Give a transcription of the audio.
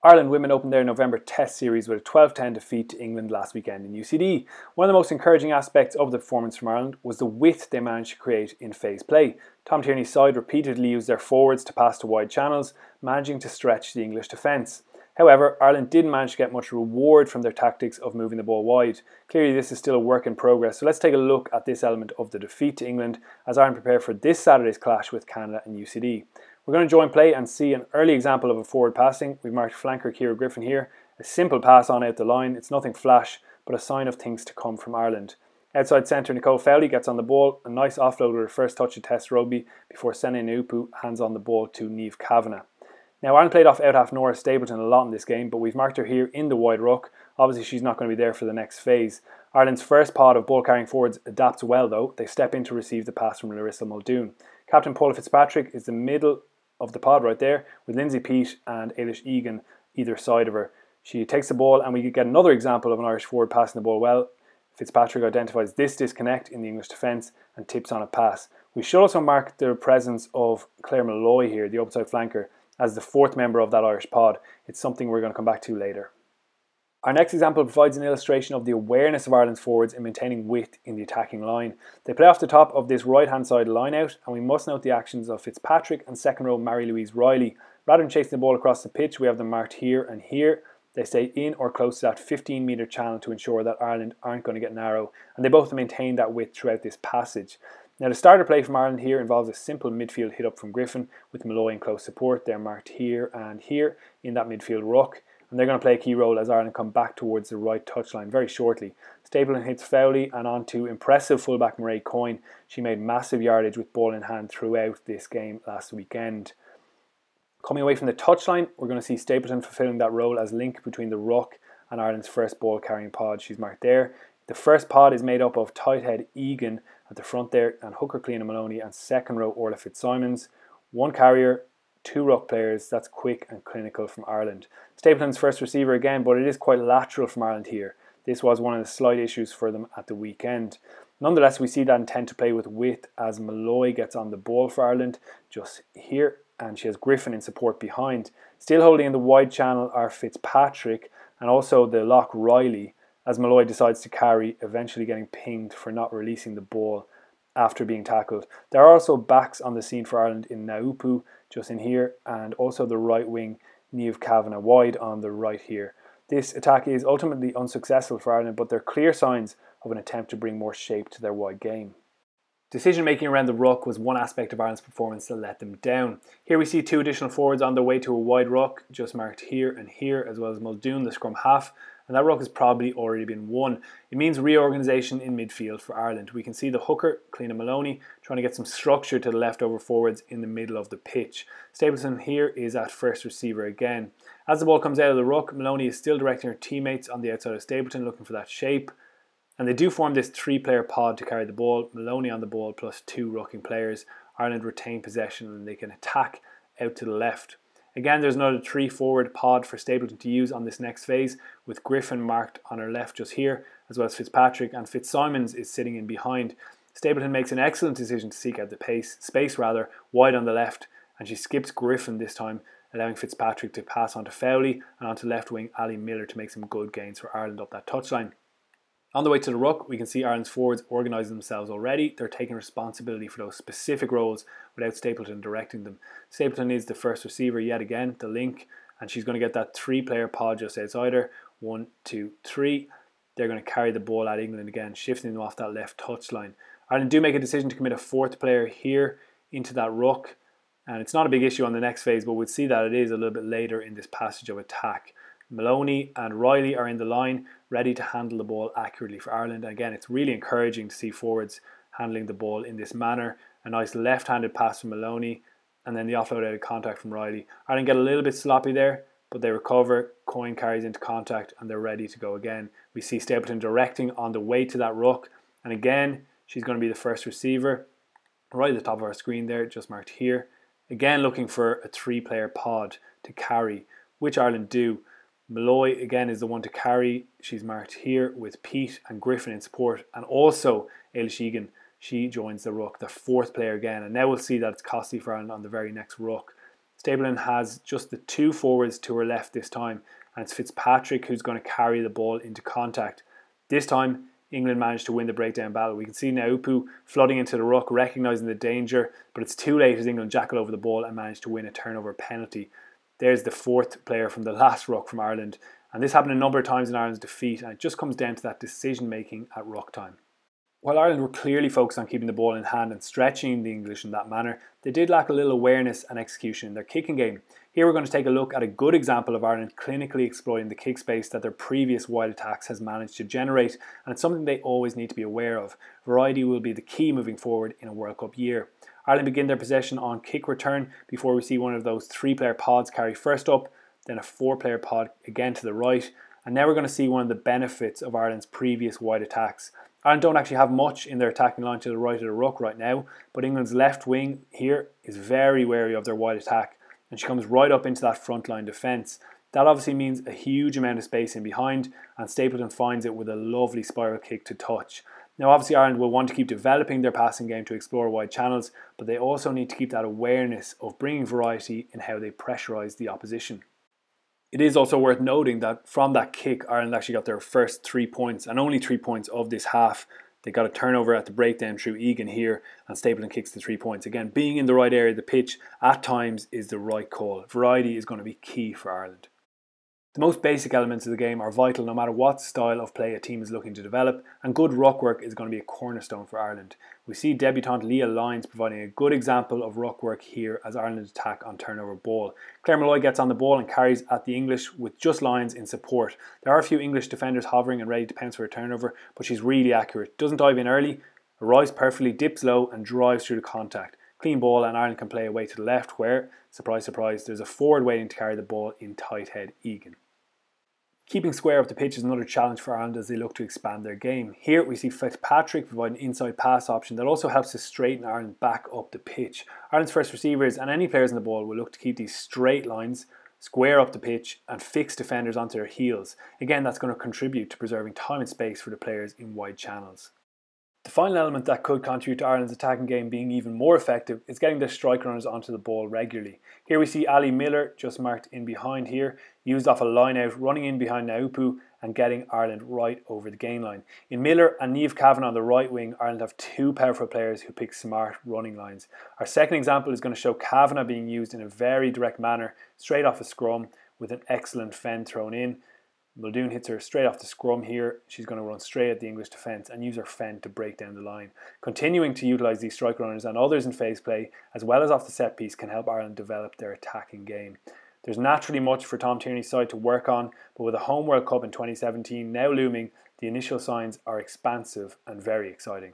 Ireland women opened their November Test series with a 12-10 defeat to England last weekend in UCD. One of the most encouraging aspects of the performance from Ireland was the width they managed to create in phase play. Tom Tierney's side repeatedly used their forwards to pass to wide channels, managing to stretch the English defence. However, Ireland didn't manage to get much reward from their tactics of moving the ball wide. Clearly this is still a work in progress, so let's take a look at this element of the defeat to England as Ireland prepare for this Saturday's clash with Canada and UCD. We're going to join play and see an early example of a forward passing. We've marked flanker Ciara Griffin here. A simple pass on out the line. It's nothing flash, but a sign of things to come from Ireland. Outside centre, Nicole Fowley gets on the ball. A nice offload with her first touch of Test rugby before Sene Naupu hands on the ball to Niamh Kavanagh. Now, Ireland played off out half Nora Stapleton a lot in this game, but we've marked her here in the wide ruck. Obviously, she's not going to be there for the next phase. Ireland's first pod of ball-carrying forwards adapts well, though. They step in to receive the pass from Larissa Muldoon. Captain Paula Fitzpatrick is the middle of the pod right there, with Lindsay Peat and Ailish Egan either side of her. She takes the ball, and we get another example of an Irish forward passing the ball well. Fitzpatrick identifies this disconnect in the English defence and tips on a pass. We should also mark the presence of Claire Malloy here, the outside flanker, as the fourth member of that Irish pod. It's something we're going to come back to later. Our next example provides an illustration of the awareness of Ireland's forwards in maintaining width in the attacking line. They play off the top of this right-hand side line out, and we must note the actions of Fitzpatrick and second row Mary-Louise Riley. Rather than chasing the ball across the pitch, we have them marked here and here. They stay in or close to that 15-metre channel to ensure that Ireland aren't going to get narrow, and they both maintain that width throughout this passage. Now, the starter play from Ireland here involves a simple midfield hit up from Griffin with Malloy in close support. They're marked here and here in that midfield ruck, and they're going to play a key role as Ireland come back towards the right touchline very shortly. Stapleton hits Fowley and on to impressive fullback Mairead Coyne. She made massive yardage with ball in hand throughout this game last weekend. Coming away from the touchline, we're going to see Stapleton fulfilling that role as link between the ruck and Ireland's first ball carrying pod. She's marked there. The first pod is made up of tight head Egan at the front there, and hooker Cliona Maloney, and second row Orla Fitzsimons. One carrier, two ruck players. That's quick and clinical from Ireland. Stapleton's first receiver again, but it is quite lateral from Ireland here. This was one of the slight issues for them at the weekend. Nonetheless, we see that intent to play with width as Malloy gets on the ball for Ireland just here, and she has Griffin in support behind. Still holding in the wide channel are Fitzpatrick and also the lock Riley, as Malloy decides to carry, eventually getting pinged for not releasing the ball after being tackled. There are also backs on the scene for Ireland in Naupu, just in here, and also the right wing Niamh Kavanagh wide on the right here. This attack is ultimately unsuccessful for Ireland, but there are clear signs of an attempt to bring more shape to their wide game. Decision making around the ruck was one aspect of Ireland's performance that let them down. Here we see two additional forwards on their way to a wide ruck, just marked here and here, as well as Muldoon, the scrum half, and that ruck has probably already been won. It means reorganisation in midfield for Ireland. We can see the hooker, Cliona Maloney, trying to get some structure to the leftover forwards in the middle of the pitch. Stapleton here is at first receiver again. As the ball comes out of the ruck, Maloney is still directing her teammates on the outside of Stapleton, looking for that shape. And they do form this three-player pod to carry the ball. Maloney on the ball plus two rucking players. Ireland retain possession and they can attack out to the left. Again, there's another three-forward pod for Stapleton to use on this next phase, with Griffin marked on her left just here, as well as Fitzpatrick, and Fitzsimons is sitting in behind. Stapleton makes an excellent decision to seek out the space wide on the left, and she skips Griffin this time, allowing Fitzpatrick to pass on to Fowley and onto left wing Ali Miller to make some good gains for Ireland up that touchline. On the way to the ruck, we can see Ireland's forwards organising themselves already. They're taking responsibility for those specific roles without Stapleton directing them. Stapleton is the first receiver yet again, the link, and she's going to get that three-player pod just outside her. 1, 2, 3. They're going to carry the ball at England again, shifting them off that left touchline. Ireland do make a decision to commit a fourth player here into that ruck, and it's not a big issue on the next phase, but we'll see that it is a little bit later in this passage of attack. Maloney and Riley are in the line, ready to handle the ball accurately for Ireland. And again, it's really encouraging to see forwards handling the ball in this manner. A nice left-handed pass from Maloney, and then the offload out of contact from Riley. Ireland get a little bit sloppy there, but they recover. Coyne carries into contact, and they're ready to go again. We see Stapleton directing on the way to that ruck, and again, she's going to be the first receiver. Right at the top of our screen there, just marked here. Again, looking for a three-player pod to carry, which Ireland do. Malloy again is the one to carry. She's marked here with Pete and Griffin in support, and also Ailish Egan. She joins the ruck, the fourth player again, and now we'll see that it's costly for Ireland on the very next ruck. Stapleton has just the 2 forwards to her left this time, and it's Fitzpatrick who's going to carry the ball into contact. This time, England managed to win the breakdown battle. We can see Naupu flooding into the ruck, recognising the danger, but it's too late as England jackal over the ball and managed to win a turnover penalty. There's the 4th player from the last ruck from Ireland, and this happened a number of times in Ireland's defeat, and it just comes down to that decision making at ruck time. While Ireland were clearly focused on keeping the ball in hand and stretching the English in that manner, they did lack a little awareness and execution in their kicking game. Here we're going to take a look at a good example of Ireland clinically exploiting the kick space that their previous wide attacks has managed to generate, and it's something they always need to be aware of. Variety will be the key moving forward in a World Cup year. Ireland begin their possession on kick return before we see one of those 3-player pods carry first up, then a 4-player pod again to the right, and now we're going to see one of the benefits of Ireland's previous wide attacks. Ireland don't actually have much in their attacking line to the right of the ruck right now, but England's left wing here is very wary of their wide attack, and she comes right up into that front line defence. That obviously means a huge amount of space in behind, and Stapleton finds it with a lovely spiral kick to touch. Now obviously Ireland will want to keep developing their passing game to explore wide channels, but they also need to keep that awareness of bringing variety in how they pressurise the opposition. It is also worth noting that from that kick, Ireland actually got their first 3 points, and only 3 points of this half. They got a turnover at the breakdown through Egan here, and Stapleton kicks the 3 points. Again, being in the right area of the pitch at times is the right call. Variety is going to be key for Ireland. The most basic elements of the game are vital no matter what style of play a team is looking to develop, and good ruck work is going to be a cornerstone for Ireland. We see debutant Leah Lyons providing a good example of ruck work here as Ireland attack on turnover ball. Claire Malloy gets on the ball and carries at the English with just Lyons in support. There are a few English defenders hovering and ready to pounce for a turnover, but she's really accurate. Doesn't dive in early, arrives perfectly, dips low and drives through the contact. Clean ball, and Ireland can play away to the left where, surprise surprise, there's a forward waiting to carry the ball in tight head Egan. Keeping square up the pitch is another challenge for Ireland as they look to expand their game. Here we see Fitzpatrick provide an inside pass option that also helps to straighten Ireland back up the pitch. Ireland's first receivers and any players in the ball will look to keep these straight lines, square up the pitch and fix defenders onto their heels. Again, that's going to contribute to preserving time and space for the players in wide channels. The final element that could contribute to Ireland's attacking game being even more effective is getting their strike runners onto the ball regularly. Here we see Ali Miller, just marked in behind here, used off a line out, running in behind Naupu and getting Ireland right over the gain line. In Miller and Niamh Kavanagh on the right wing, Ireland have 2 powerful players who pick smart running lines. Our second example is going to show Kavanagh being used in a very direct manner, straight off a scrum with an excellent fend thrown in. Muldoon hits her straight off the scrum here. She's going to run straight at the English defence and use her fend to break down the line. Continuing to utilise these strike runners and others in phase play, as well as off the set piece, can help Ireland develop their attacking game. There's naturally much for Tom Tierney's side to work on, but with a home World Cup in 2017 now looming, the initial signs are expansive and very exciting.